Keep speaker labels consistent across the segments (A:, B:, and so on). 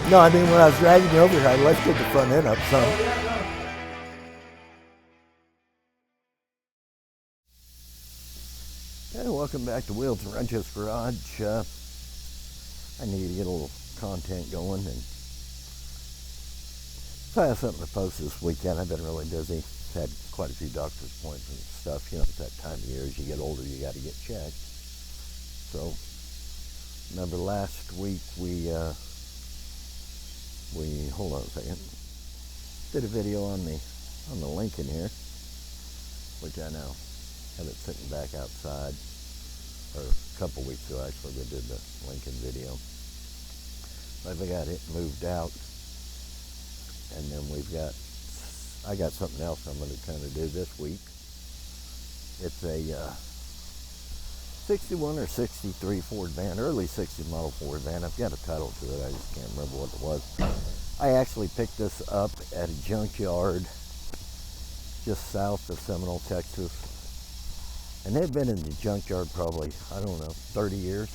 A: No, I mean when I was dragging you over here, I lifted the front end up some. Hey, welcome back to Wheels and Wrenches Garage. I need to get a little content going, and if I have something to post this weekend. I've been really busy. Had quite a few doctor's appointments and stuff. You know, it's that time of year. As you get older, you got to get checked. So, remember last week we hold on a second. Did a video on the Lincoln here, which I now have it sitting back outside. Or a couple weeks ago, actually, we did the Lincoln video. But we got it moved out, and then I got something else I'm going to kind of do this week. It's a 61 or 63 Ford van, early 60 model Ford van. I've got a title to it, I just can't remember what it was. I actually picked this up at a junkyard just south of Seminole, Texas. And they've been in the junkyard probably, I don't know, 30 years.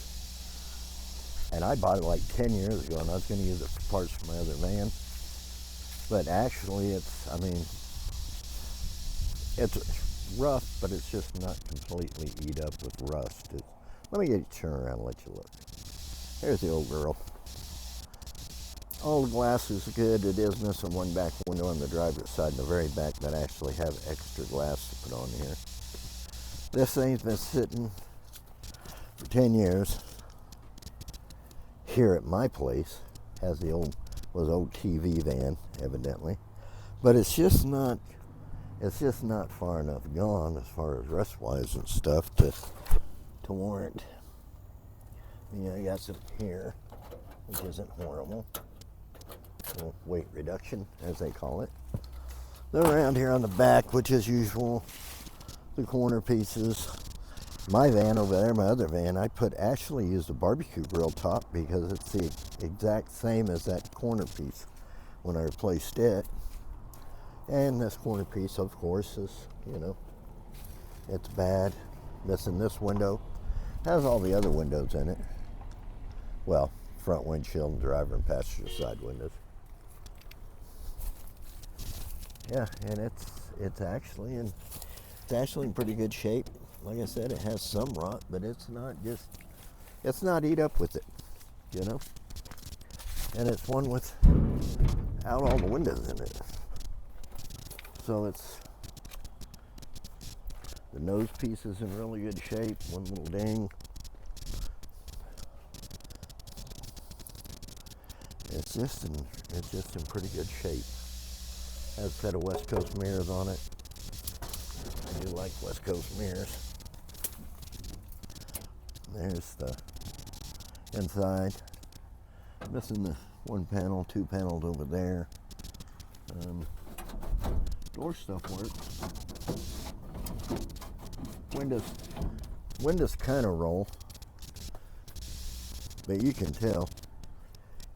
A: And I bought it like 10 years ago, and I was going to use it for parts for my other van. But actually, it's rough, but it's just not completely eat up with rust. Let me get you turn around and let you look. There's the old girl. All the glass is good. It is missing one back window on the driver's side in the very back that I actually have extra glass to put on here. This thing's been sitting for 10 years here at my place. Has the old TV van, evidently. But it's just not far enough gone as far as rust-wise and stuff to warrant. You know, you got some here, which isn't horrible. Well, weight reduction, as they call it. Then around here on the back, which is usual, the corner pieces. My van over there, my other van, I actually used a barbecue grill top because it's the exact same as that corner piece when I replaced it. And this corner piece, of course, is, you know, it's bad. Missing this window. Has all the other windows in it. Well, front windshield and driver and passenger side windows. Yeah, and it's actually in pretty good shape. Like I said, it has some rot, but it's not eat up with it, you know? And it's one without all the windows in it. So the nose piece is in really good shape, one little ding. It's just in pretty good shape. Has a set of West Coast mirrors on it. I do like West Coast mirrors. There's the inside. Missing the one panel, two panels over there. Door stuff works. Windows kind of roll, but you can tell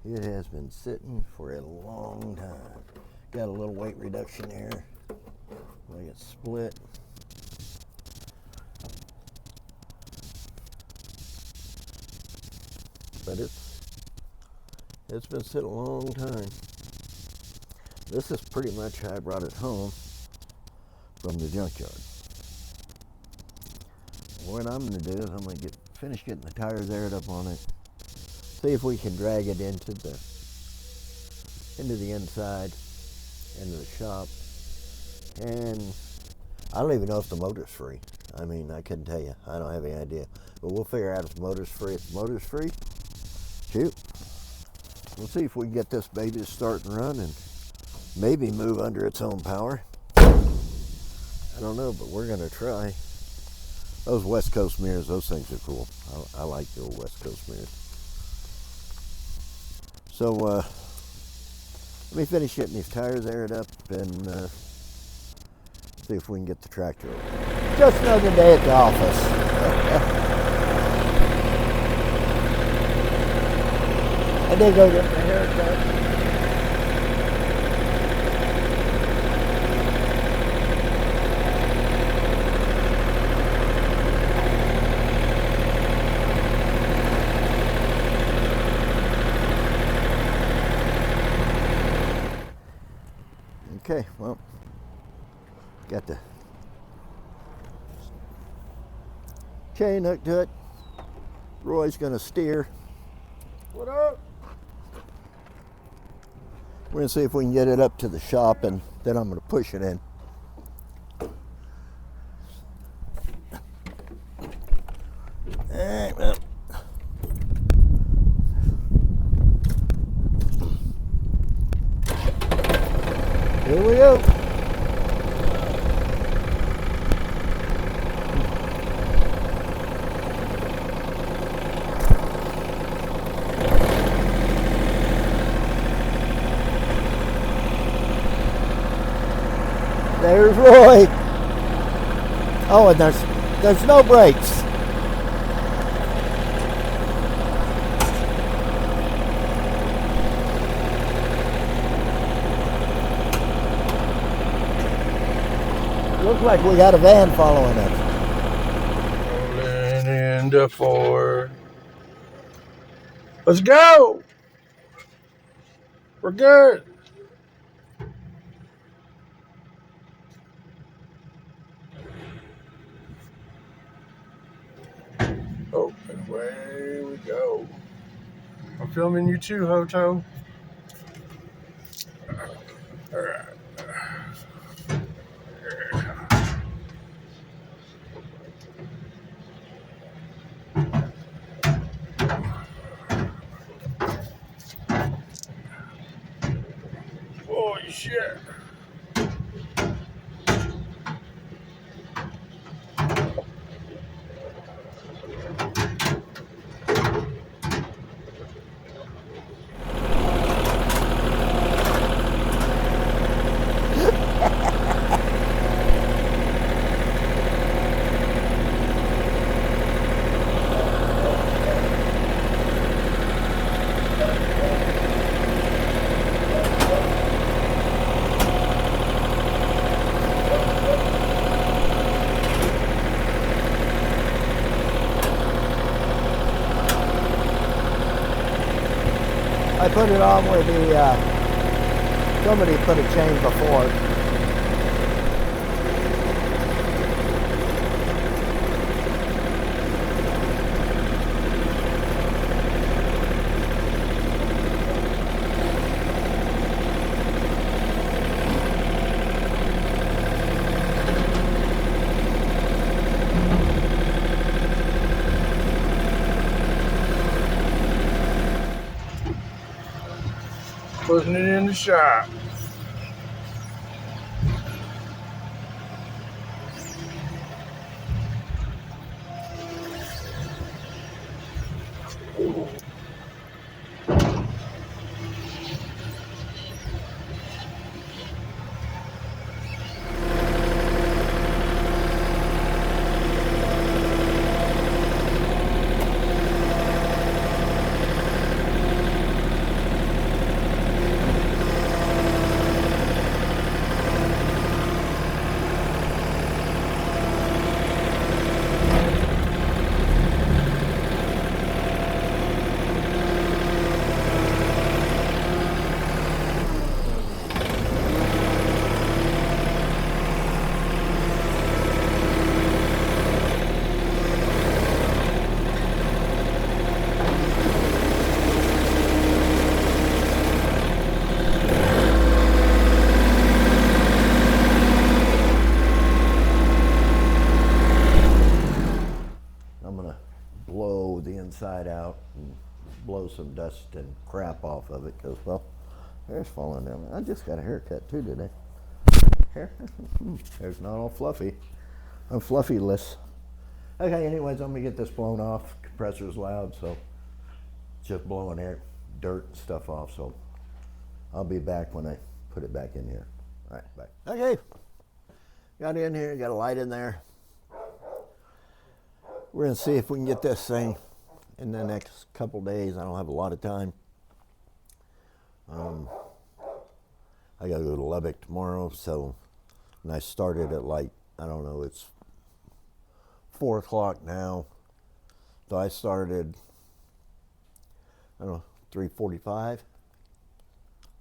A: it has been sitting for a long time. Got a little weight reduction there, like it's split. But it's been sitting a long time. This is pretty much how I brought it home from the junkyard. What I'm going to do is I'm going to finish getting the tires aired up on it. See if we can drag it into the inside, into the shop. And I don't even know if the motor's free. I mean, I couldn't tell you. I don't have any idea. But we'll figure out if the motor's free. If the motor's free, shoot. We'll see if we can get this baby to start and run and maybe move under its own power. I don't know, but we're going to try. Those West Coast mirrors, those things are cool. I like the old West Coast mirrors. So, let me finish getting these tires aired up and see if we can get the tractor over. Just another day at the office. I did go get my hair cut. Okay, well, got the chain hooked to it. Roy's gonna steer.
B: What up?
A: We're gonna see if we can get it up to the shop, and then I'm gonna push it in. All right, well. Here we go. There's Roy. Oh, and there's no brakes. Looks like we got a van following us.
B: Rolling into 4. Let's go. We're good. Oh, and away we go. I'm filming you too, Hoto. All right. Holy shit.
A: I put it on where somebody put a chain before.
B: Putting it in the shop.
A: Blow the inside out and blow some dust and crap off of it, because, well, hair's falling down. I just got a haircut too today. Hair? Hair's not all fluffy. I'm fluffy-less. Okay, anyways, I'm gonna get this blown off. Compressor's loud, so it's just blowing air, dirt and stuff off, so I'll be back when I put it back in here. All right, bye. Okay, got in here, got a light in there. We're gonna see if we can get this thing in the next couple days. I don't have a lot of time. I gotta go to Lubbock tomorrow, so, and I started at like, I don't know, it's 4 o'clock now. So I started, I don't know, 3:45?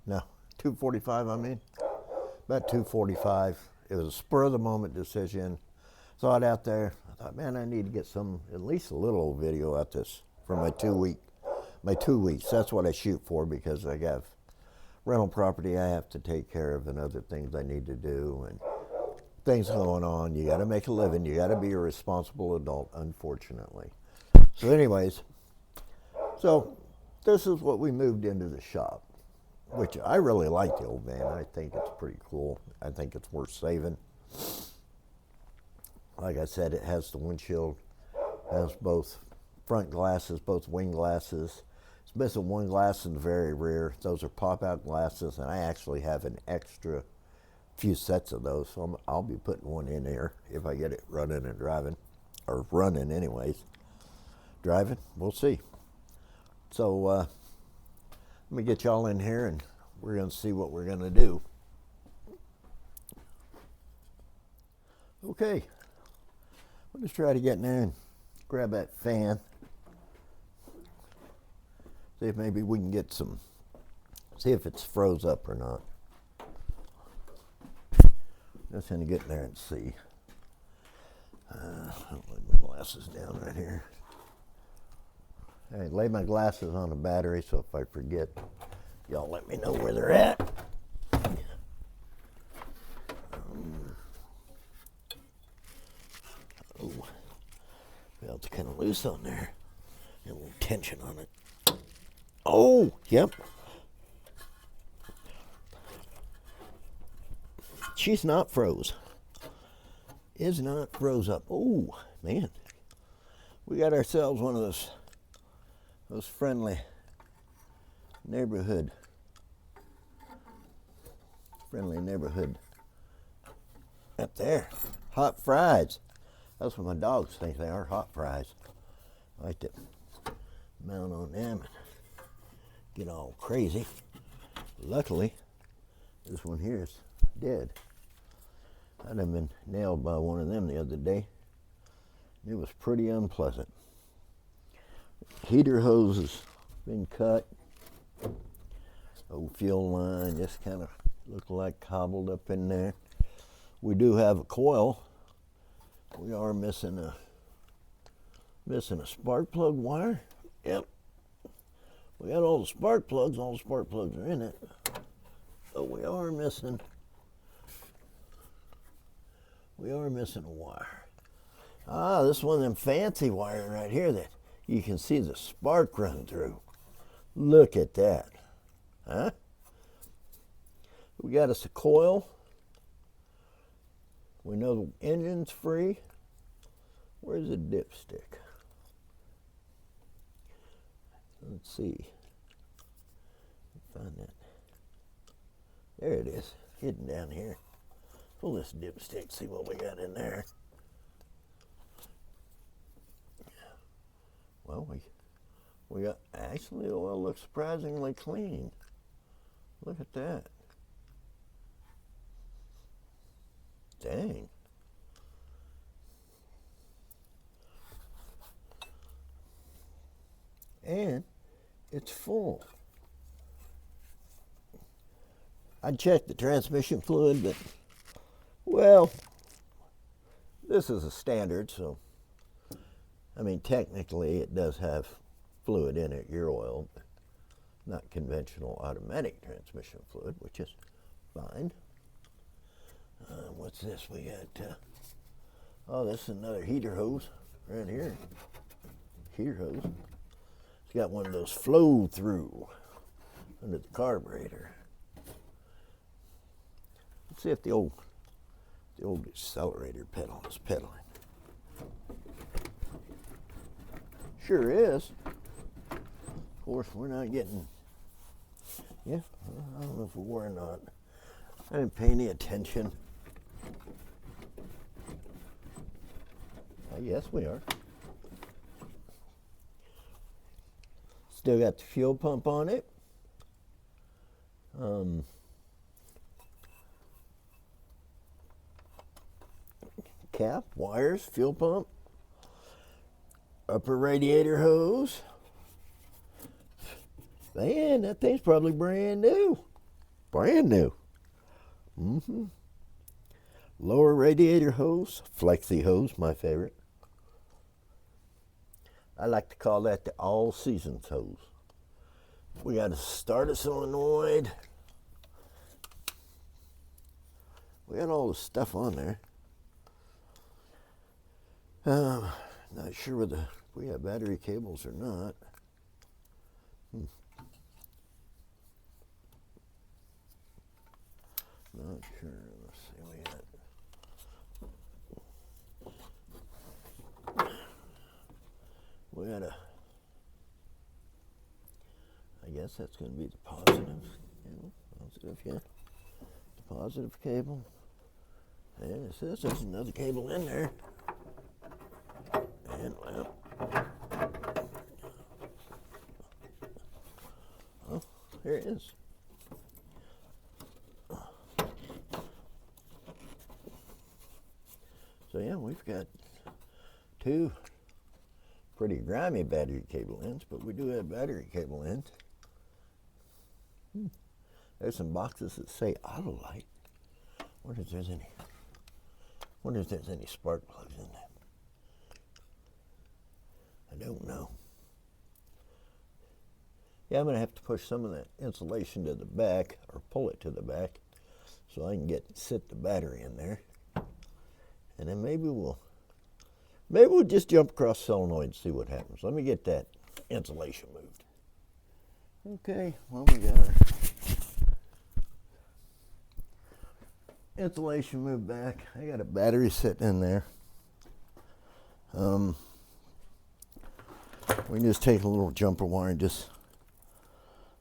A: No, 2:45 I mean. about 2:45. It was a spur of the moment decision. Saw it out there. I thought, man, I need to get some, at least a little video out this for my 2 weeks. That's what I shoot for, because I have rental property I have to take care of and other things I need to do and things going on. You got to make a living. You got to be a responsible adult, unfortunately. So anyways, so this is what we moved into the shop, which I really like the old van. I think it's pretty cool. I think it's worth saving. Like I said, it has the windshield, has both front glasses, both wing glasses. It's missing one glass in the very rear. Those are pop-out glasses, and I actually have an extra few sets of those, so I'll be putting one in there if I get it running and driving, or running anyways. Driving, we'll see. So let me get y'all in here, and we're going to see what we're going to do. Okay, we'll just try to get in there and grab that fan. See if maybe we can get some, see if it's froze up or not. Just going to get in there and see. I'll lay my glasses down right here. I lay my glasses on the battery, so if I forget, y'all let me know where they're at. Oh, belt's kind of loose on there. A little tension on it. Oh, yep. She's not froze. Is not froze up. Oh, man. We got ourselves one of those friendly neighborhood up there. Hot fries. That's what my dogs think they are, hot fries. I like to mount on them and get all crazy. Luckily, this one here is dead. I'd have been nailed by one of them the other day. It was pretty unpleasant. Heater hose has been cut. Old fuel line just kind of looked like cobbled up in there. We do have a coil. We are missing a spark plug wire. Yep. We got all the spark plugs. All the spark plugs are in it. But we are missing a wire. Ah, this is one of them fancy wires right here that you can see the spark run through. Look at that. Huh? We got us a coil. We know the engine's free. Where's the dipstick? Let's see. Find that. There it is, hidden down here. Pull this dipstick, see what we got in there. Well, we got, actually the oil looks surprisingly clean. Look at that. Dang. And it's full. I checked the transmission fluid, but, well, this is a standard, so, I mean, technically it does have fluid in it, gear oil, but not conventional automatic transmission fluid, which is fine. What's this we got? Oh, this is another heater hose right here. Heater hose. It's got one of those flow through under the carburetor. Let's see if the old accelerator pedal is pedaling. Sure is. Of course, we're not getting, yeah, I don't know if we were or not. I didn't pay any attention. Yes, we are. Still got the fuel pump on it. Cap, wires, fuel pump, upper radiator hose. Man, that thing's probably brand new. Brand new. Mm-hmm. Lower radiator hose, flexi hose, my favorite. I like to call that the all seasons hose. We got to start a solenoid. We got all the stuff on there. Not sure whether we have battery cables or not. Not sure. Let's see. We got a. I guess that's going to be the positive cable. Positive, yeah. The positive cable. And it says there's another cable in there. And well. Oh, here it is. So yeah, we've got two pretty grimy battery cable ends, but we do have battery cable ends. There's some boxes that say Autolite. Wonder if there's any spark plugs in there. I don't know. Yeah, I'm gonna have to push some of that insulation to the back, or pull it to the back, so I can sit the battery in there. And then maybe we'll just jump across solenoid and see what happens. Let me get that insulation moved. Okay, well, we got our insulation moved back. I got a battery sitting in there. We can just take a little jumper wire and just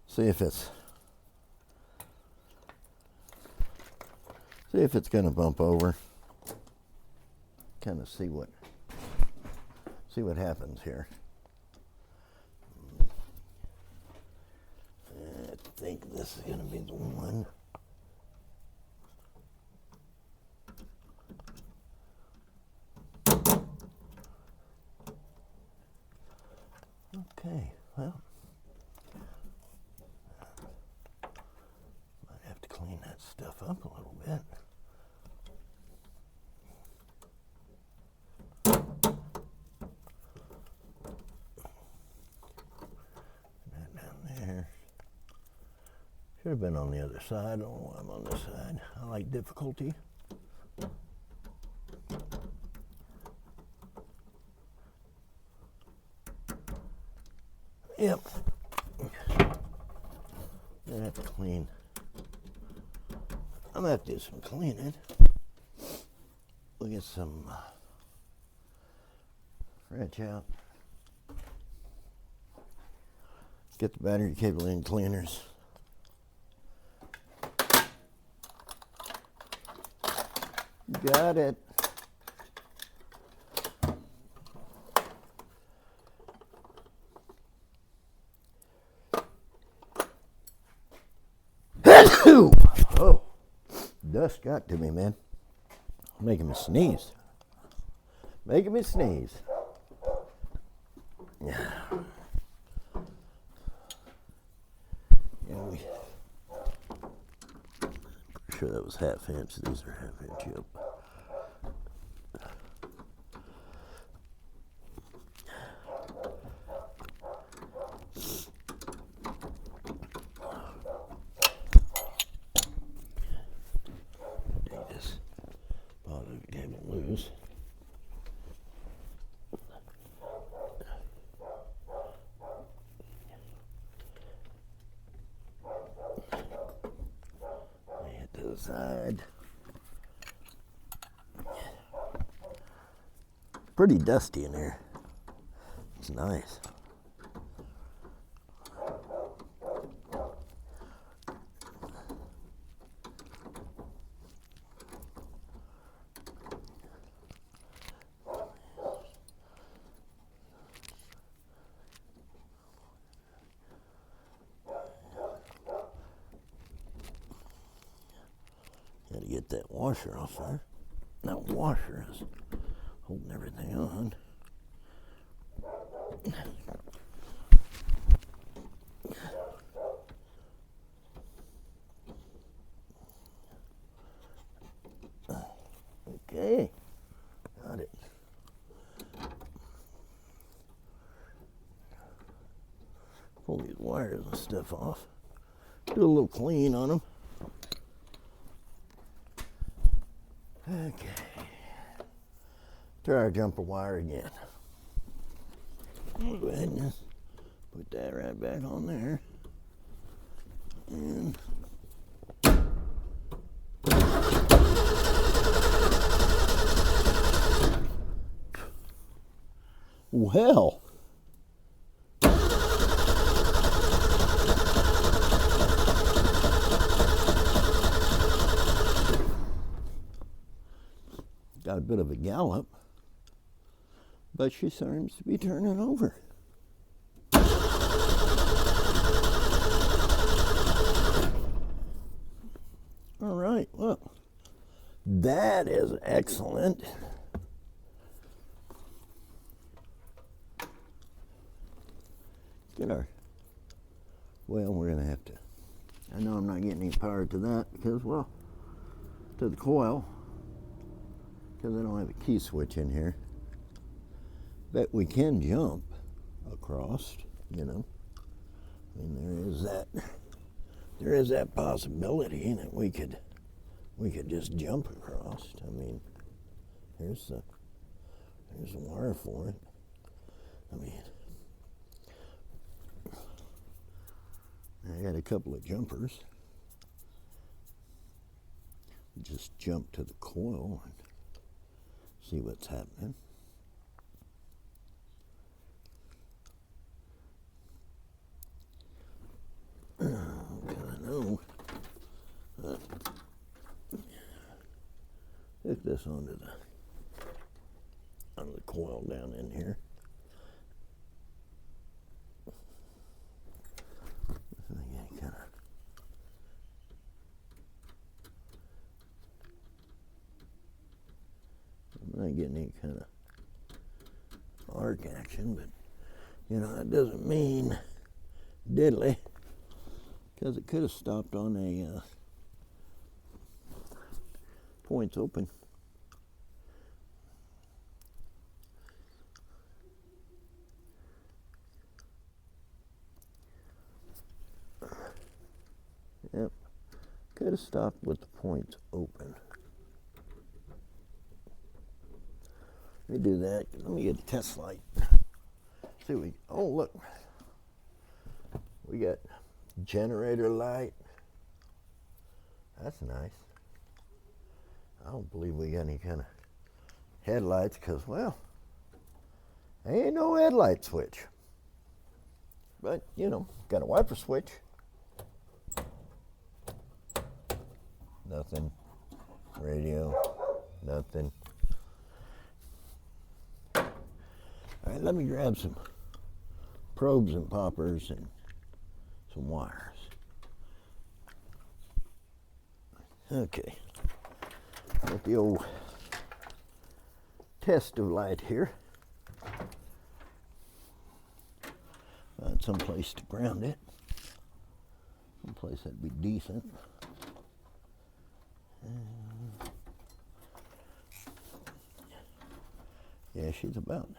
A: see if it's gonna bump over. Kind of see what happens here. I think this is going to be the one. Okay, well, might have to clean that stuff up a little bit. Should have been on the other side. I don't know why I'm on this side. I like difficulty. Yep. I have to clean. I'm gonna have to do some cleaning. We'll get some wrench out. Get the battery cable in cleaners. Got it. Oh, dust got to me, man. Making me sneeze. Making me sneeze. Yeah. Yeah, pretty sure that was ½ inch. These are ½ inch. Yep. Take this positive cable loose. Hit to the side. Pretty dusty in here. It's nice. Got to get that washer off there. That washer is holding everything on. pull these wires and stuff off. Do a little clean on them. Okay. Try our jumper wire again. I'll go ahead and just put that right back on there. And well, got a bit of a gallop, but she seems to be turning over. All right, well, that is excellent. Get our, well, we're gonna have to, I know I'm not getting any power to that because, well, to the coil, because I don't have a key switch in here. But we can jump across, you know. I mean, there is that possibility that we could just jump across. I mean, here's the wire for it. I mean, I got a couple of jumpers. Just jump to the coil and see what's happening. I know. Hook this onto the coil down in here. I'm not getting any kind of arc action, but you know that doesn't mean diddly, because it could have stopped on a points open. Yep, could have stopped with the points open. Let me do that. Let me get a test light. See, oh look, we got generator light. That's nice. I don't believe we got any kind of headlights because, well, there ain't no headlight switch. But, you know, got a wiper switch. Nothing. Radio. Nothing. All right, let me grab some probes and poppers and some wires. Okay, got the old test of light here. Find some place to ground it. Some place that'd be decent. Yeah, she's about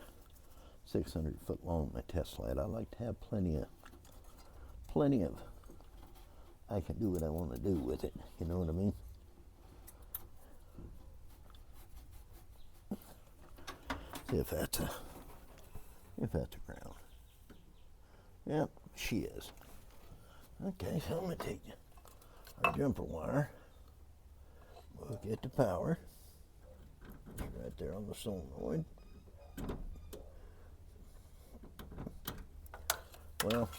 A: 600 foot long, my test light. I like to have plenty of, I can do what I want to do with it, you know what I mean? See if that's a ground. Yep, she is. Okay, so I'm gonna take our jumper wire. We'll get the power right there on the solenoid. Well,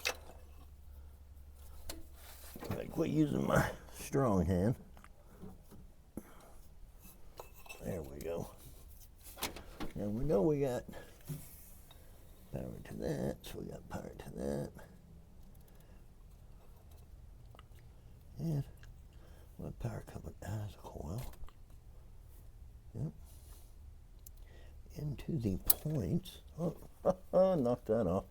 A: I quit using my strong hand. There we go. And we know we got power to that, so we got power to that. And what power coming out of the coil? Yep. Into the points. Oh, knocked that off.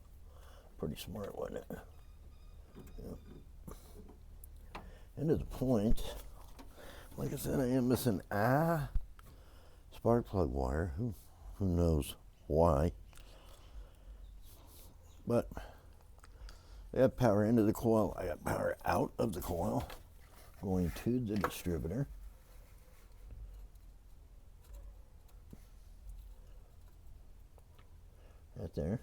A: Pretty smart, wasn't it? Yep. Into the points. Like I said, I am missing a spark plug wire. Who knows why? But I got power into the coil. I got power out of the coil going to the distributor. Right there.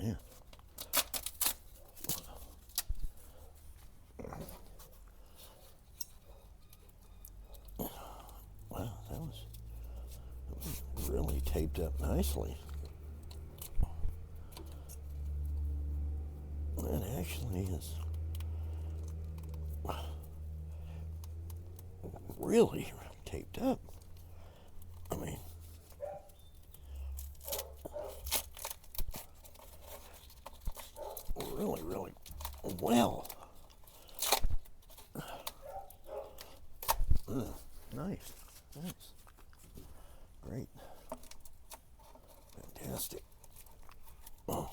A: Yeah. Wow, that was really taped up nicely. It actually is really taped up. I mean, really, really well. Nice. Great. Fantastic. Oh.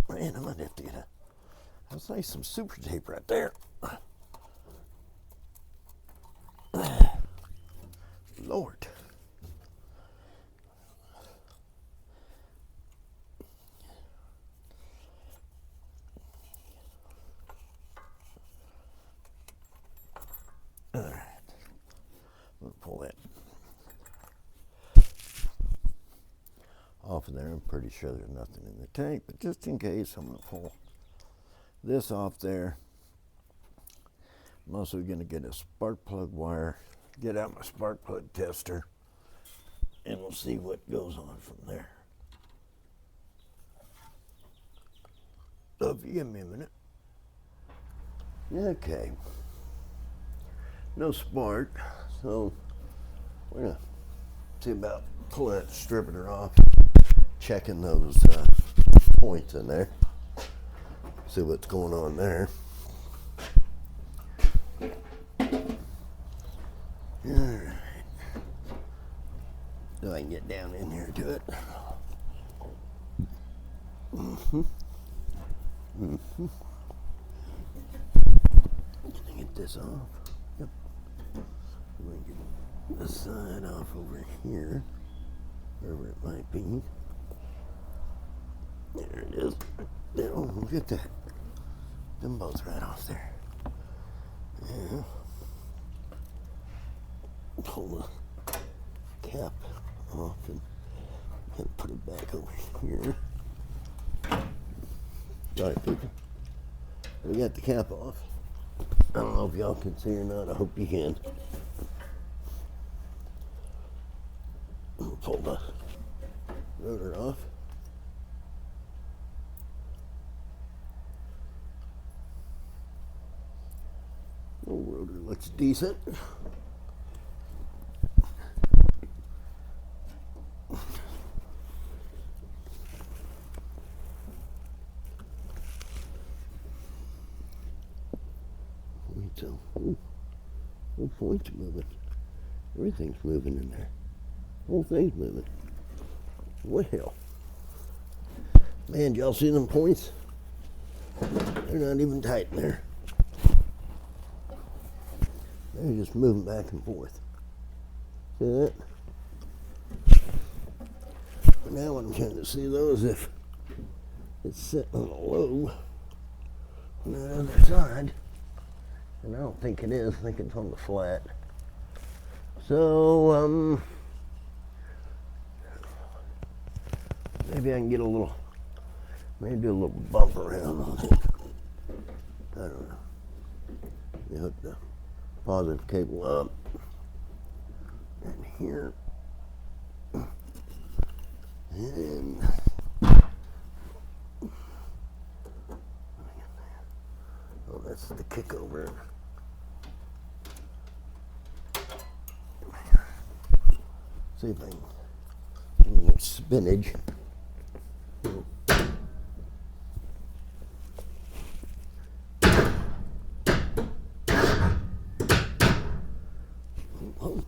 A: Man, I might have to get that's nice, some super tape right there. Lord. All right. I'm going to pull that off of there. I'm pretty sure there's nothing in the tank, but just in case, I'm going to pull this off there. I'm also going to get a spark plug wire, get out my spark plug tester, and we'll see what goes on from there. So if you give me a minute. Okay. No spark, so we're going to see about pulling that distributor off, checking those points in there, see what's going on there. Alright. So I can get down in here to it. Can I get this off? Yep. I'm going to get this side off over here, wherever it might be. There it is. There, oh, look at that. Them both right off there. Yeah. Pull the cap off and put it back over here. Alright, people. We got the cap off. I don't know if y'all can see or not. I hope you can. Pull the rotor off. The rotor looks decent. So, whole point's moving. Everything's moving in there. Whole thing's moving. Well, man, y'all see them points? They're not even tight in there. They're just moving back and forth. See that? But now what I'm trying to see though is if it's sitting on a low on that other side. And I don't think it is. I think it's on the flat. So, maybe I can get a little, maybe do a little bump around on it. I don't know. You hook the positive cable up. And here. And oh, that's the kick over. See if I can do a little spinach. Oh.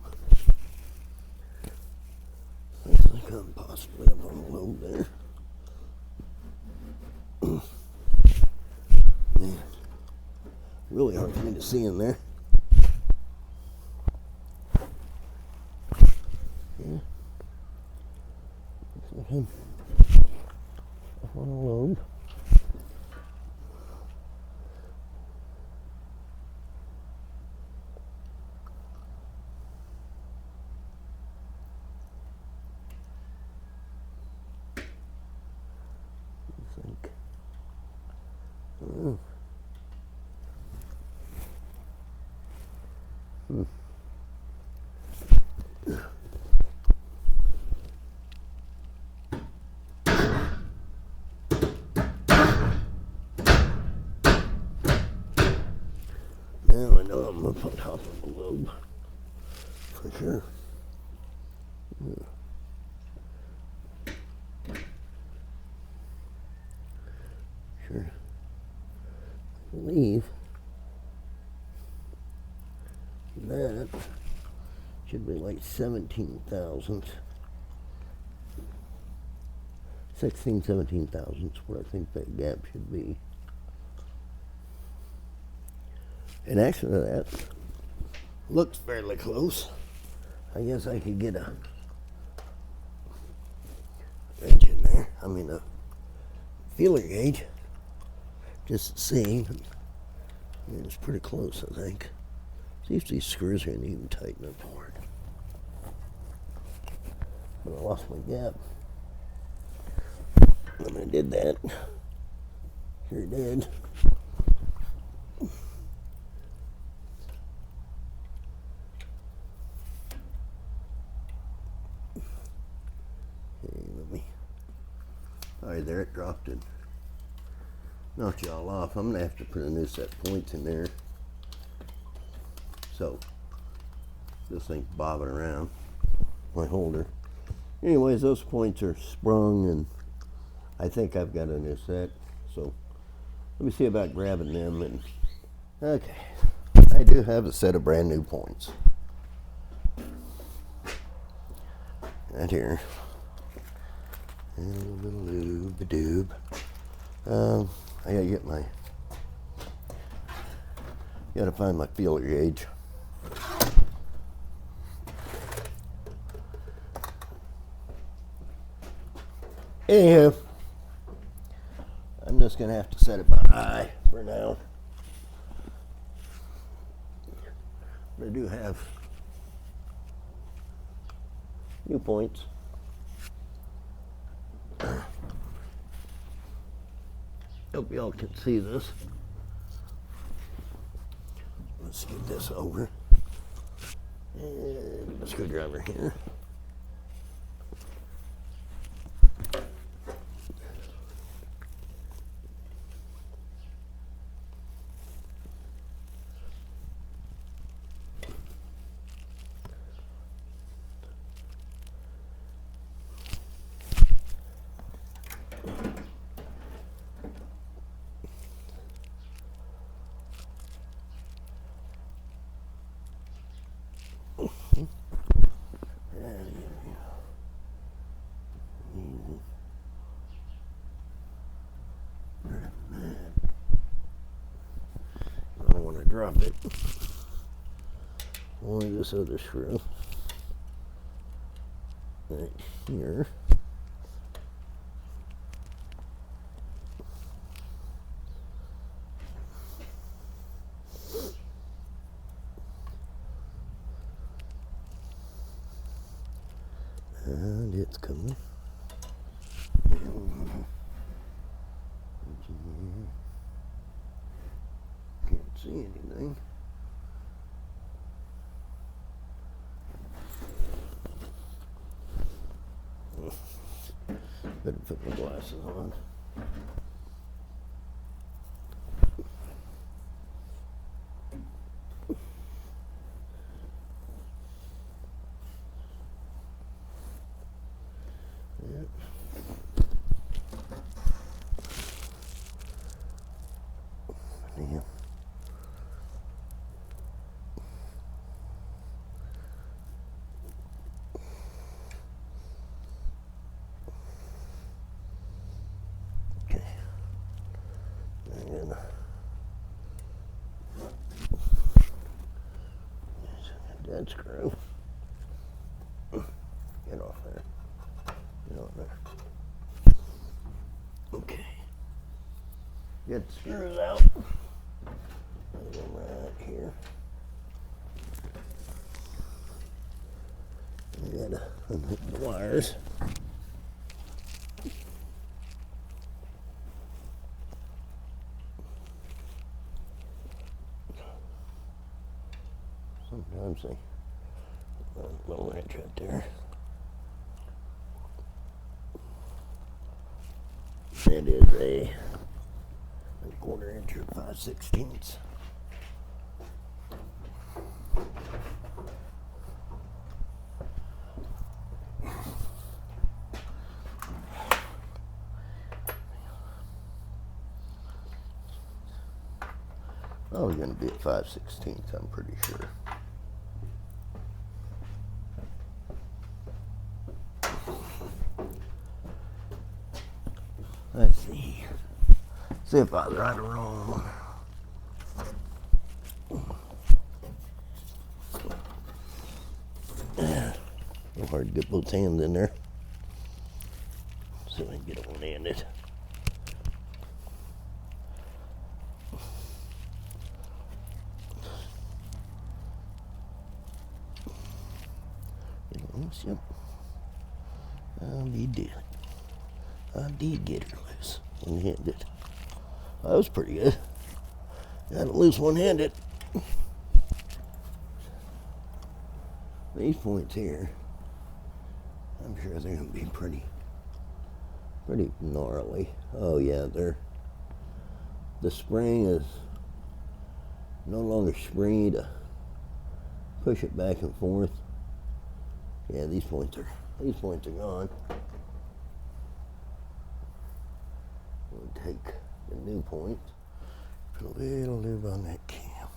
A: Looks like I'm possibly up on the low there. Really hard for me to see in there. Yeah. Looks like I'm on a load. I think. Oh. Now I know I'm up on top of the lobe. For sure. Yeah. Sure. I believe that should be like 17,000. 16, 17,000 is what I think that gap should be. And actually that looks fairly close. I guess I could get a wrench in there. I mean a feeler gauge. Just seeing. It's pretty close, I think. See if these screws are going to even tighten up hard. But I lost my gap. When I did that, sure did. Hey, let me. Alright, there it dropped it. Knocked y'all off. I'm going to have to put a new set of points in there. So, this thing's bobbing around my holder. Anyways, those points are sprung and I think I've got a new set. So, let me see about grabbing them. And okay, I do have a set of brand new points. Right here. And a little lube-a-doob. I gotta find my feeler gauge. Anywho, I'm just gonna have to set it by eye for now. But I do have new points. Hope y'all can see this. Let's get this over. And a screwdriver here. I don't want to drop it. Only this other screw right here. And it's coming. Can't see anything. Better put my glasses on. Yep. Yeah. that screw. Get off there. Get off there. Okay. Get the screws out. Put them right here. We gotta unhook the wires. Sometimes they run a little wrench right there. That is a 1/4 inch or 5/16. Probably going to be at 5/16, I'm pretty sure. Let's see. See if I was right or wrong. It's hard to get both hands in there. So I can get it one-handed. Yep. He did. I did get her loose one-handed. That was pretty good. Got it loose one-handed. These points here, I'm sure they're going to be pretty gnarly. Oh yeah, the spring is no longer springy to push it back and forth. Yeah, these points are gone. We'll take the new point, put a little lube on that cam.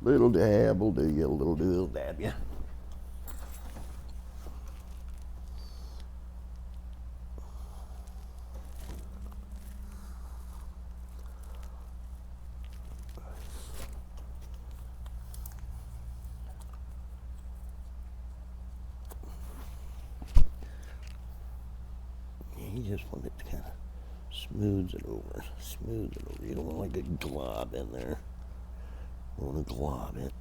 A: Little dab will do you, a little dab ya. You just want it to kind of smooth it over. You don't want like a glob in there. You want to glob it.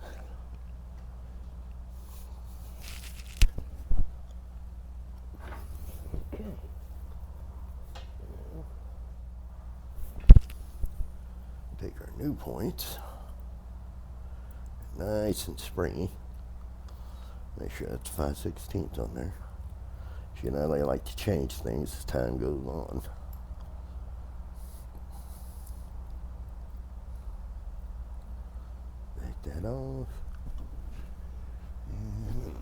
A: Okay. Take our new points. Nice and springy. Make sure that's 5/16 on there. You know, they like to change things as time goes on. Take that off. And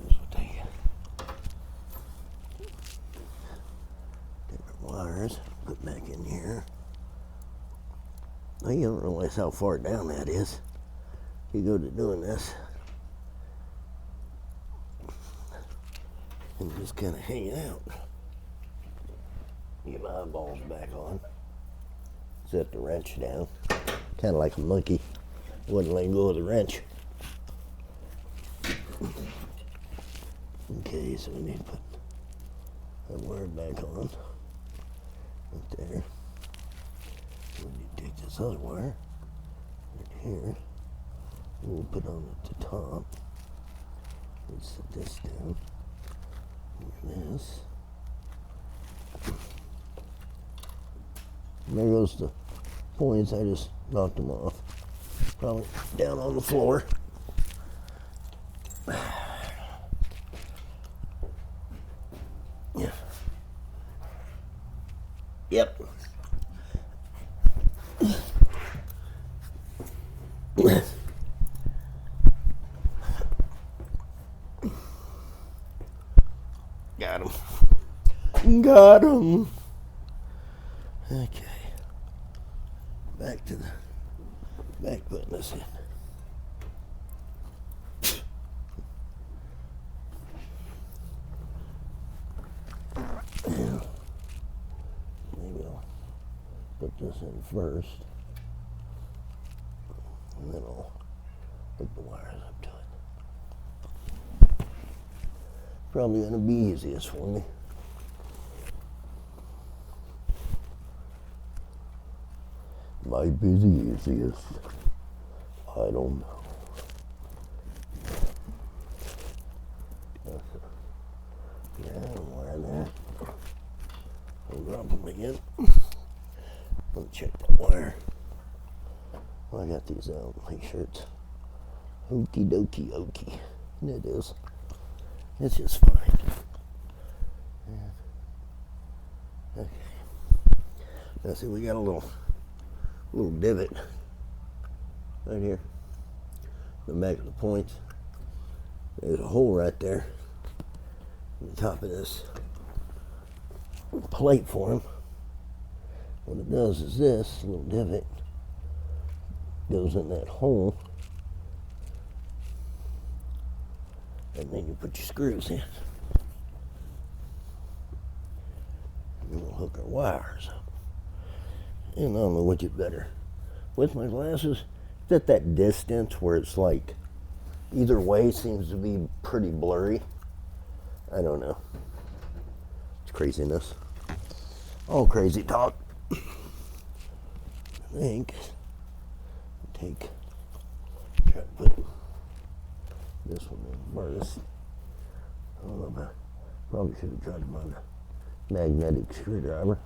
A: this will take different wires, put back in here. Now you don't realize how far down that is. You go to doing this and just kind of hang it out. Get my eyeballs back on. Set the wrench down. Kind of like a monkey. Wouldn't let go of the wrench. Okay, so we need to put that wire back on. Right there. We need to take this other wire right here. We'll put on at the top. Let's set this down. And this. And there goes the points. I just knocked them off. Probably down on the floor. Yeah. Yep. Got him. Got him. Okay. Back to the back putting this in. Maybe I'll this in first, and then I'll hook the wires up to it. Probably going to be easiest for me. Might be the easiest. I don't know. Yeah, wire there. I'll drop them again. Let me check that wire. Well, I got these out. Make sure it's okie dokie okie. And it is. It's just fine. Okay. Now see, we got a little divot right here. The back of the points. There's a hole right there on the top of this plate for him. What it does is this little divot goes in that hole, and then you put your screws in. And we'll hook our wires up. And I don't know which is better. With my glasses, it's at that distance where it's like either way seems to be pretty blurry. I don't know. It's craziness. All crazy talk. I think try to put this one in first. I don't know, but probably should have tried to find a magnetic screwdriver.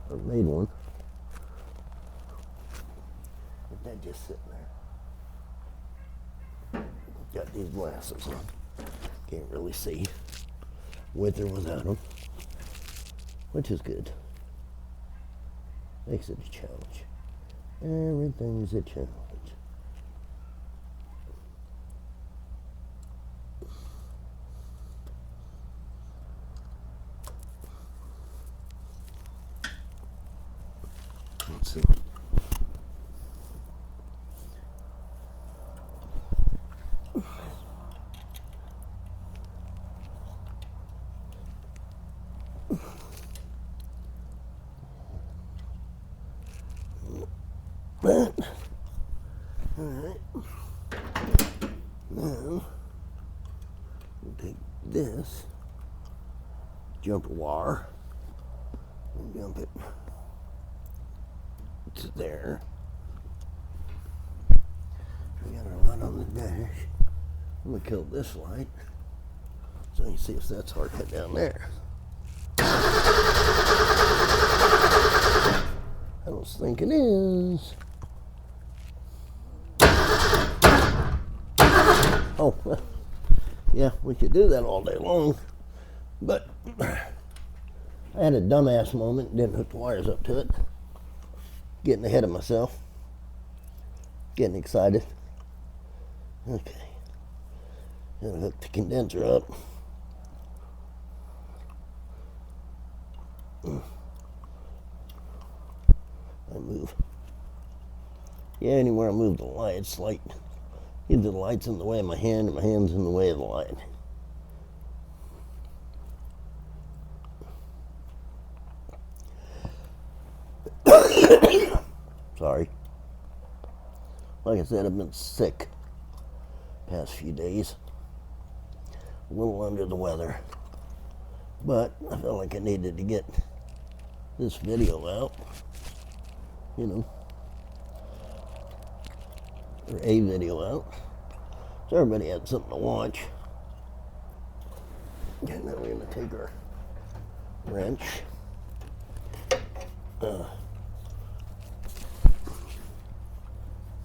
A: Or made one. But they're just sitting there. Got these glasses on. Can't really see with or without them, which is good. Makes it a challenge. Everything's a challenge. Let's see. But, all right. Now, we'll take this jumper wire and jump it to there. We got our light on the dash. I'm gonna kill this light so you can see if that's hard hit down there. I don't think it is. Oh, well, yeah, we could do that all day long, but I had a dumbass moment, didn't hook the wires up to it. Getting ahead of myself. Getting excited. Okay. Gonna hook the condenser up. I move. Yeah, anywhere I move the light, it's like either the light's in the way of my hand or my hand's in the way of the light. Sorry. Like I said, I've been sick past few days. A little under the weather. But I felt like I needed to get this video out. You know. Or a video out. So everybody had something to watch. And now we're going to take our wrench.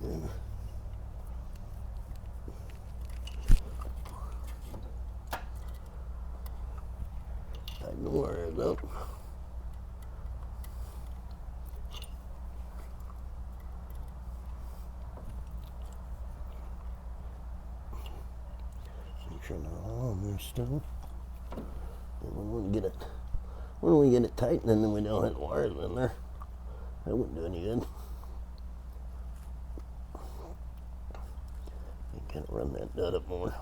A: And tighten the wires up. Make sure they're all on there still. And when we get it tight, and then we don't have wires in there, that wouldn't do any good. Kind of run that nut up more.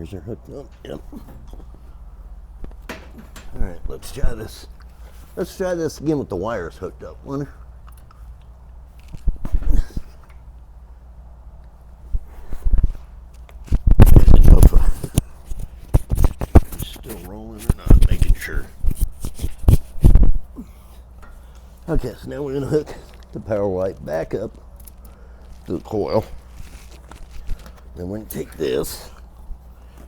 A: wires are hooked up. Yep. All right, let's try this. Let's try this again with the wires hooked up. Wonder. Still rolling or not? Making sure. Okay, so now we're gonna hook the power light back up to the coil. Then we're gonna take this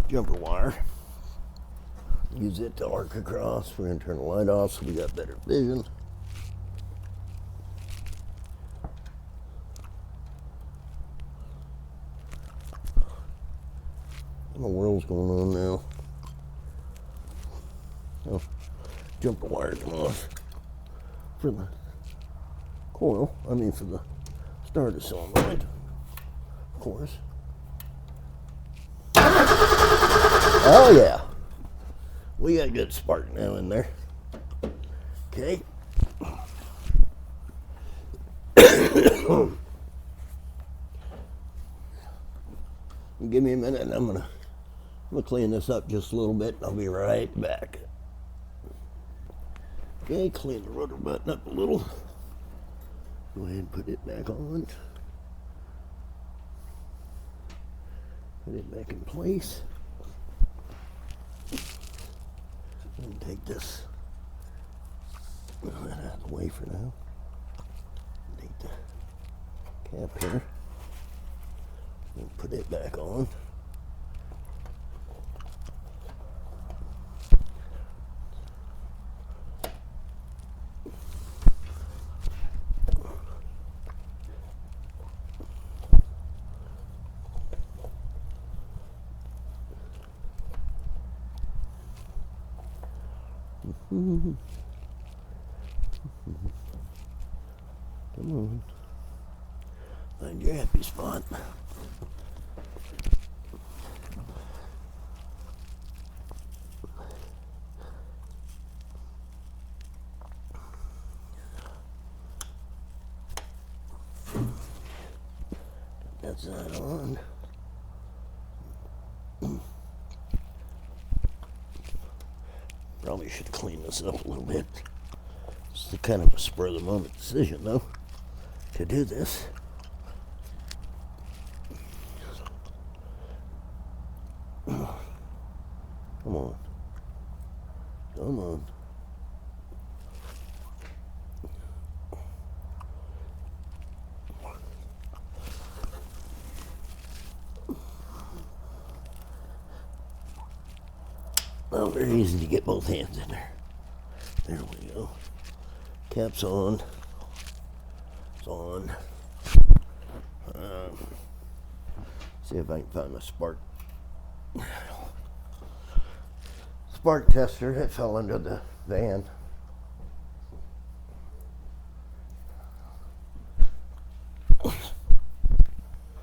A: jumper wire, use it to arc across. We're gonna turn the light off so we got better vision. What in the world's going on now? Oh, jumper wire come off for the coil. I mean for the starter solenoid, of course. Oh yeah, we got a good spark now in there. Okay. Give me a minute and I'm gonna clean this up just a little bit and I'll be right back. Okay, clean the rotor button up a little. Go ahead and put it back on. Put it back in place. And take this out of the way for now. Take the cap here. And put it back on. Come on. Find your happy spot. That's that on. Probably should clean this up a little bit. It's the kind of a spur of the moment decision, though, to do this. Come on. Come on. Well, very easy to get both hands in there. There we go. Cap's on. It's on. See if I can find my spark tester. It fell under the van.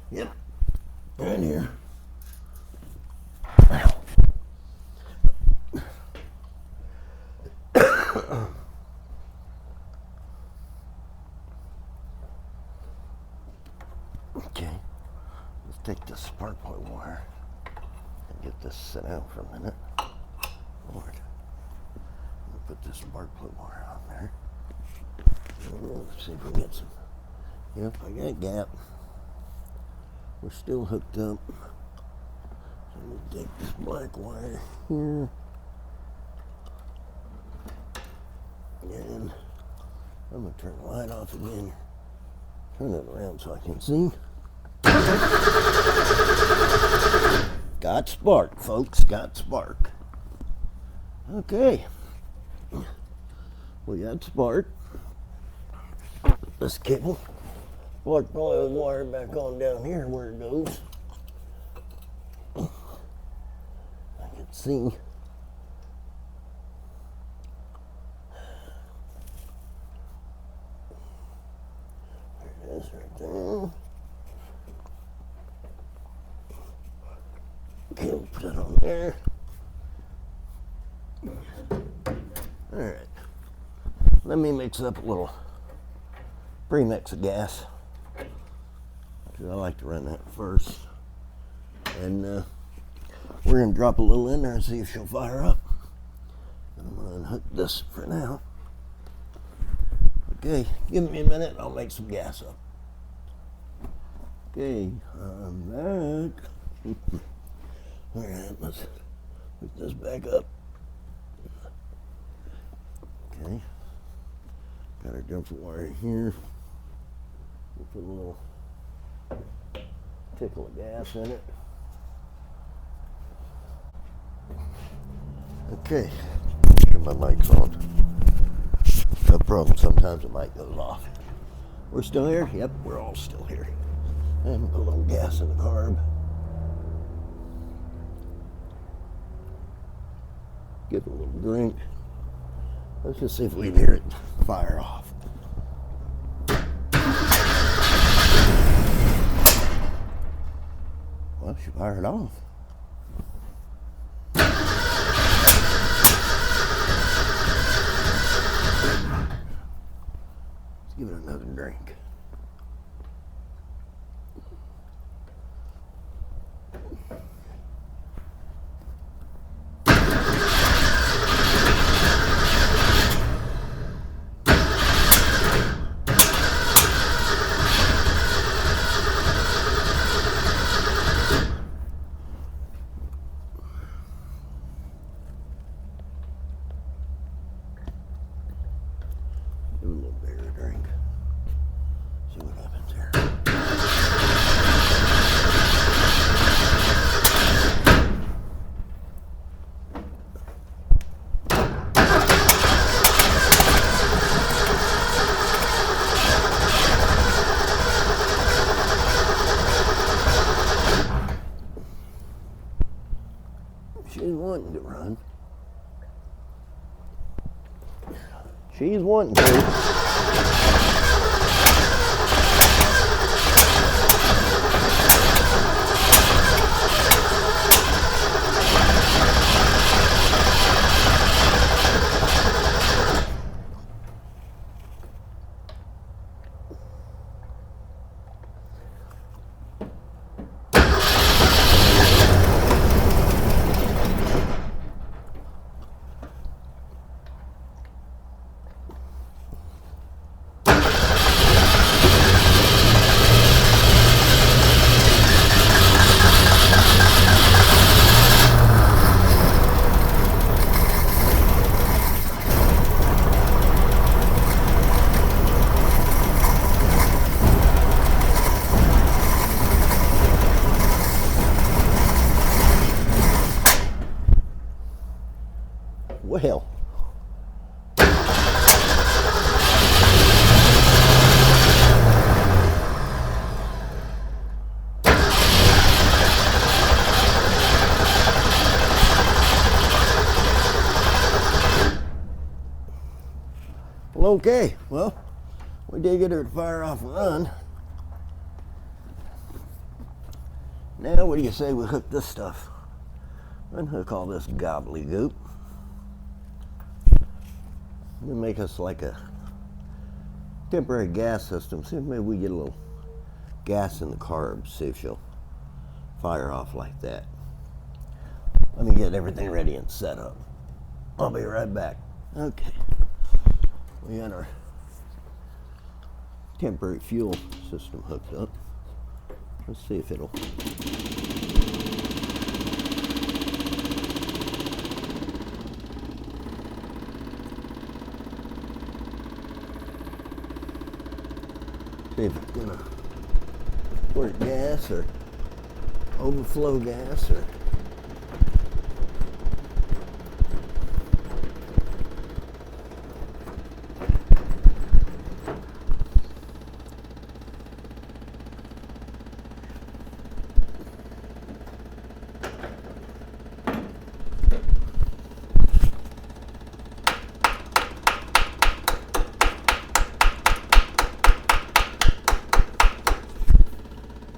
A: Yep, right here. Okay, let's take this spark plug wire and get this set out for a minute. Lord, we'll put this spark plug wire on there. Let's see if we can get some. Yep, I got a gap. We're still hooked up. So I'm gonna take this black wire here. And I'm gonna turn the light off again. Turn it around so I can see. Got spark, folks, got spark. Okay. We got spark. This cable. Plug the wire back on down here where it goes. I can see. There it is right there. Okay, we'll put it on there. Alright. Let me mix up a little premix of gas. Because I like to run that first. And We're going to drop a little in there and see if she'll fire up. I'm going to unhook this for now. Okay, give me a minute. I'll make some gas up. Okay, I'm back. Alright, let's put this back up. Okay, got our jumper wire here. We'll put a little tickle of gas in it. Okay, turn my mic's on. No problem, sometimes the mic goes off. We're still here? Yep, we're all still here. And a little gas in the carb. Give it a little drink. Let's just see if we can hear it fire off. Well, she fired off. Let's give it another drink. Give it a little bigger drink. See what happens here. She's wanting to run. She's wanting to. Well, okay. Well, we did get her to fire off and run. Now, what do you say we hook this stuff? Unhook all this gobbledygook. We make us like a temporary gas system. See if maybe we get a little gas in the carb. See if she'll fire off like that. Let me get everything ready and set up. I'll be right back. Okay. We got our temporary fuel system hooked up. Let's see if it'll. See if it's gonna work gas or overflow gas or.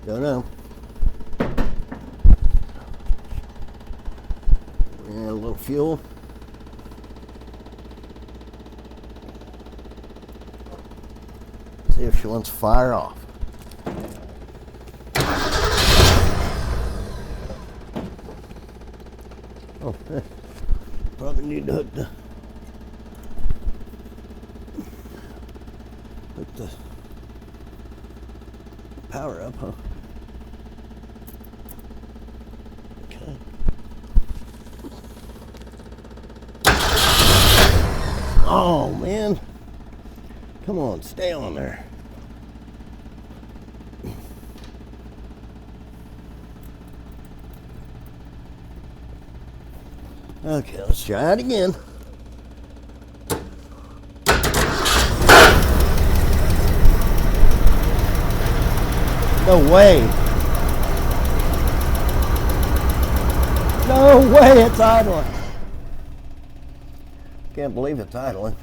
A: Don't know. And a little fuel. See if she wants to fire off. Oh, probably need to hook the power up, huh? Okay. Oh, man. Come on, stay on there. Okay, let's try it again. No way. No way it's idling. Can't believe it's idling.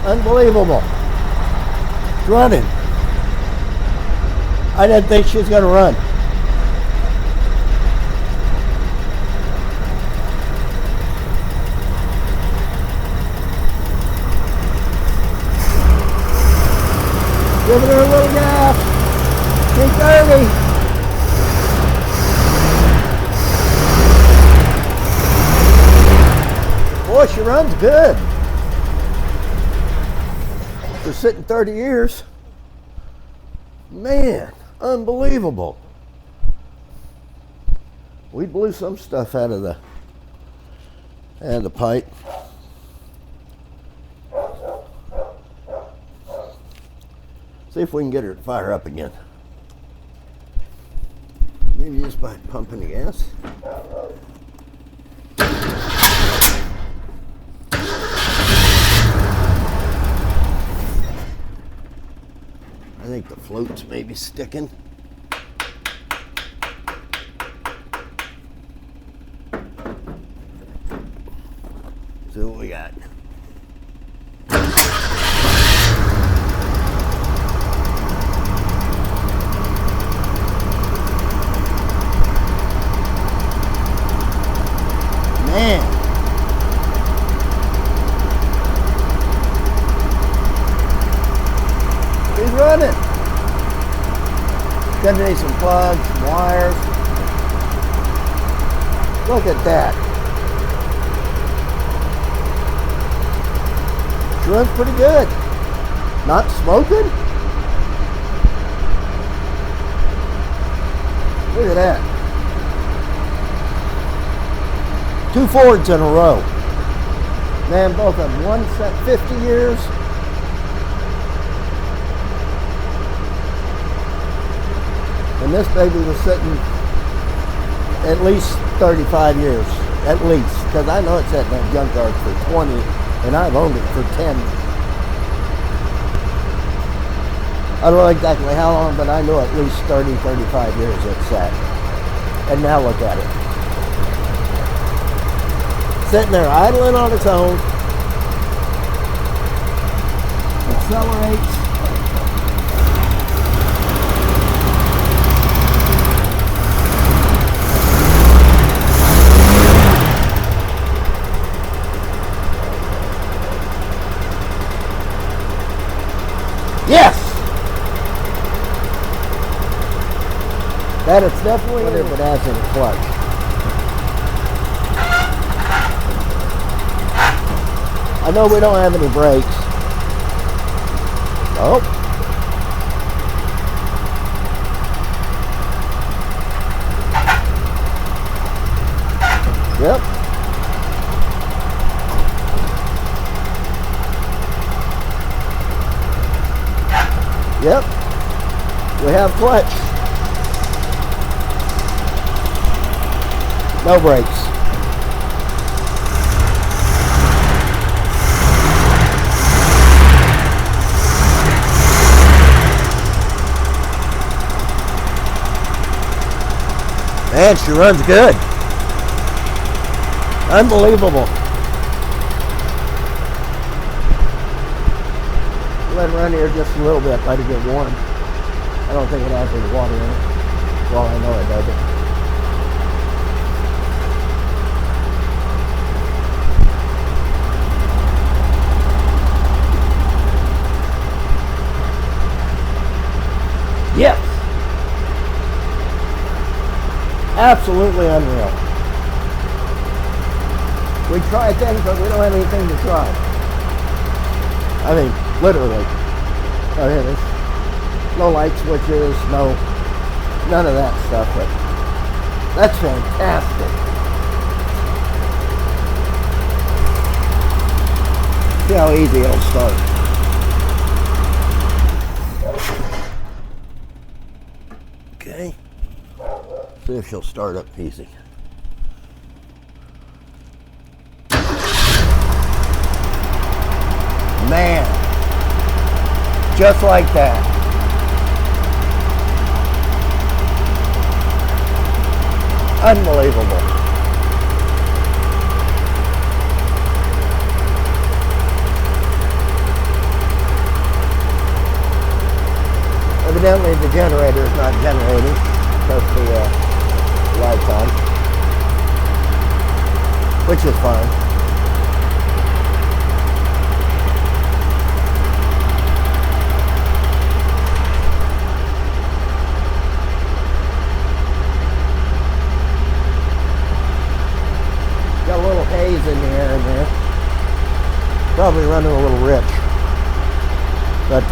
A: Unbelievable. It's running. I didn't think she was going to run. Giving her a little gas. 230. Boy, she runs good. For sitting 30 years. Man, unbelievable. We blew some stuff out of the pipe. See if we can get her to fire up again. Maybe just by pumping the gas. I think the floats may be sticking. See what we got. Man. He's running. Gonna need some plugs, some wires. Look at that. She runs pretty good. Not smoking? Look at that. 2 Fords in a row. Man, both of them. One set 50 years. And this baby was sitting at least 35 years, at least. Because I know it's sat in that junkyard for 20, and I've owned it for 10. I don't know exactly how long, but I know at least 30, 35 years it's sat. And now look at it. Sitting there idling on its own. Accelerates. Yes! That is definitely whatever it has in the clutch. I know we don't have any brakes. Oh. Yep. Yep. We have clutch. No brakes. Man, she runs good. Unbelievable. let it run here just a little bit, let it get warm. I don't think it has any water in it. Well, I know it doesn't. Yes! Absolutely unreal. We try things, but we don't have anything to try. I mean, literally. I mean, there's no light switches, none of that stuff, but that's fantastic. See how easy it'll start. Okay. See if she'll start up easy. Man, just like that. Unbelievable. Evidently the generator is not generating because the light's on, which is fine. Got a little haze in the air in there. Probably running a little rich. But,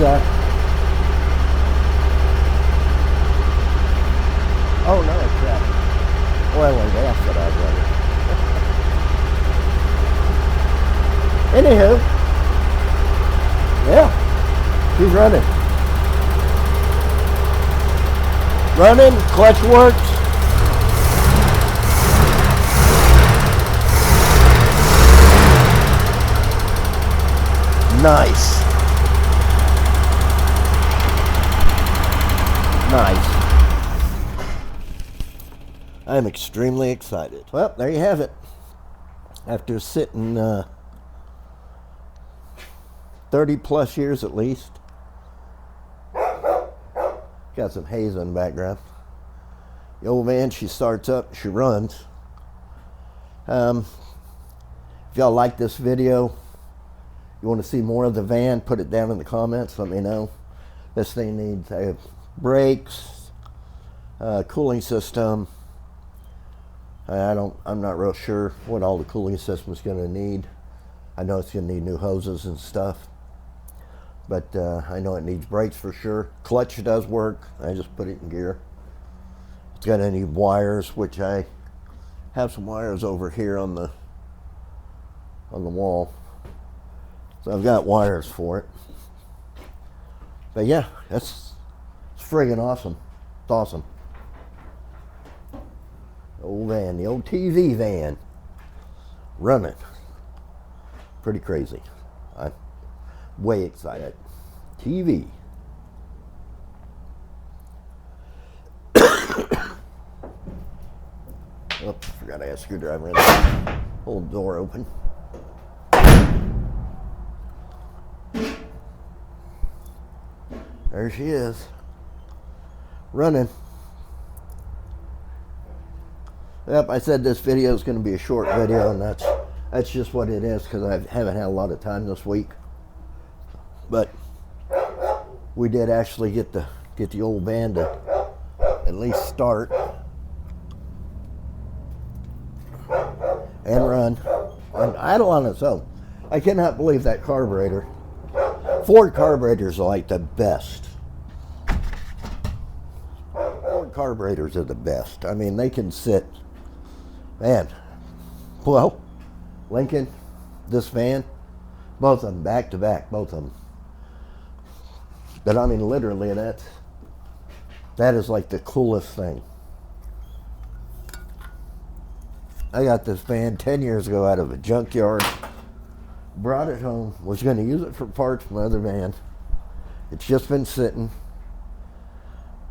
A: oh no, it's oil and gas that I've run. Anywho, yeah, she's running. Running, clutch works. Nice. Nice. I'm extremely excited. Well, there you have it. After sitting 30 plus years at least. Got some haze in the background. The old van, she starts up, she runs. If y'all like this video, you want to see more of the van, put it down in the comments, let me know. This thing needs brakes, cooling system. I'm not real sure what all the cooling system is going to need. I know it's going to need new hoses and stuff, but I know it needs brakes for sure. Clutch does work. I just put it in gear. It's going to need wires, which I have some wires over here on the wall. So I've got wires for it. But yeah, it's friggin' awesome. It's awesome. Old van, the old TV van, running. Pretty crazy. I'm way excited. TV. Oops, forgot I had a screwdriver in there. Hold the door open. There she is, running. Yep, I said this video is going to be a short video, and that's just what it is because I haven't had a lot of time this week. But we did actually get the old van to at least start and run and idle on its own. I cannot believe that carburetor. Ford carburetors are like the best. Ford carburetors are the best. I mean, they can sit, man. Well, Lincoln, this van, both of them back to back, both of them. But I mean, literally, that is like the coolest thing. I got this van 10 years ago out of a junkyard. Brought it home, was going to use it for parts for my other van. It's just been sitting.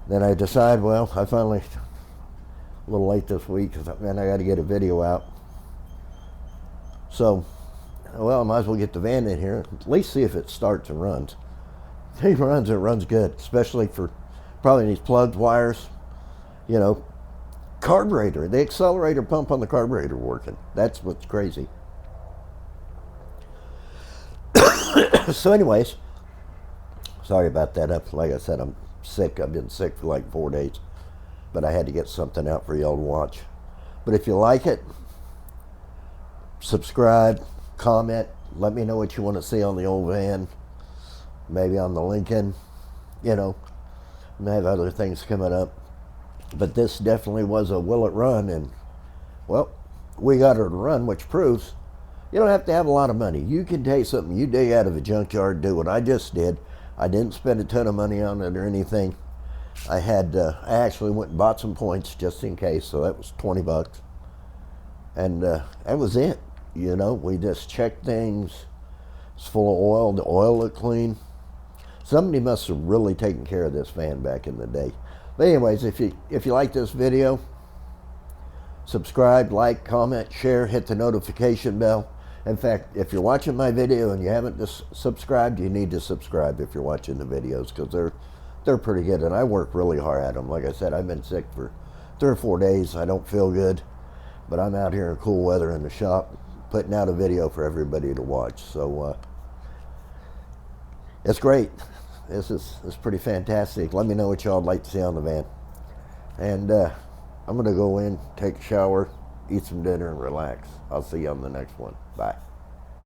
A: Then I decide, well, I finally, a little late this week, because man, I got to get a video out. So, well, I might as well get the van in here, at least see if it starts and runs. It runs good, especially for probably needs plugs, wires, you know, carburetor, the accelerator pump on the carburetor working. That's what's crazy. So, anyways, sorry about that. Like I said, I'm sick. I've been sick for like 4 days, but I had to get something out for y'all to watch. But if you like it, subscribe, comment, let me know what you want to see on the old van, maybe on the Lincoln, you know, may have other things coming up. But this definitely was a will it run, and well, we got her to run, which proves you don't have to have a lot of money. You can take something you dig out of a junkyard, do what I just did. I didn't spend a ton of money on it or anything. I actually went and bought some points just in case, so that was $20. And that was it. You know, we just checked things. It's full of oil. The oil looked clean. Somebody must have really taken care of this van back in the day. But anyways, if you like this video, subscribe, like, comment, share, hit the notification bell. In fact, if you're watching my video and you haven't subscribed, you need to subscribe if you're watching the videos, because they're pretty good, and I work really hard at them. Like I said, I've been sick for 3 or 4 days. I don't feel good, but I'm out here in cool weather in the shop putting out a video for everybody to watch. So it's great. This is pretty fantastic. Let me know what y'all would like to see on the van. And I'm going to go in, take a shower, eat some dinner, and relax. I'll see you on the next one. Bye.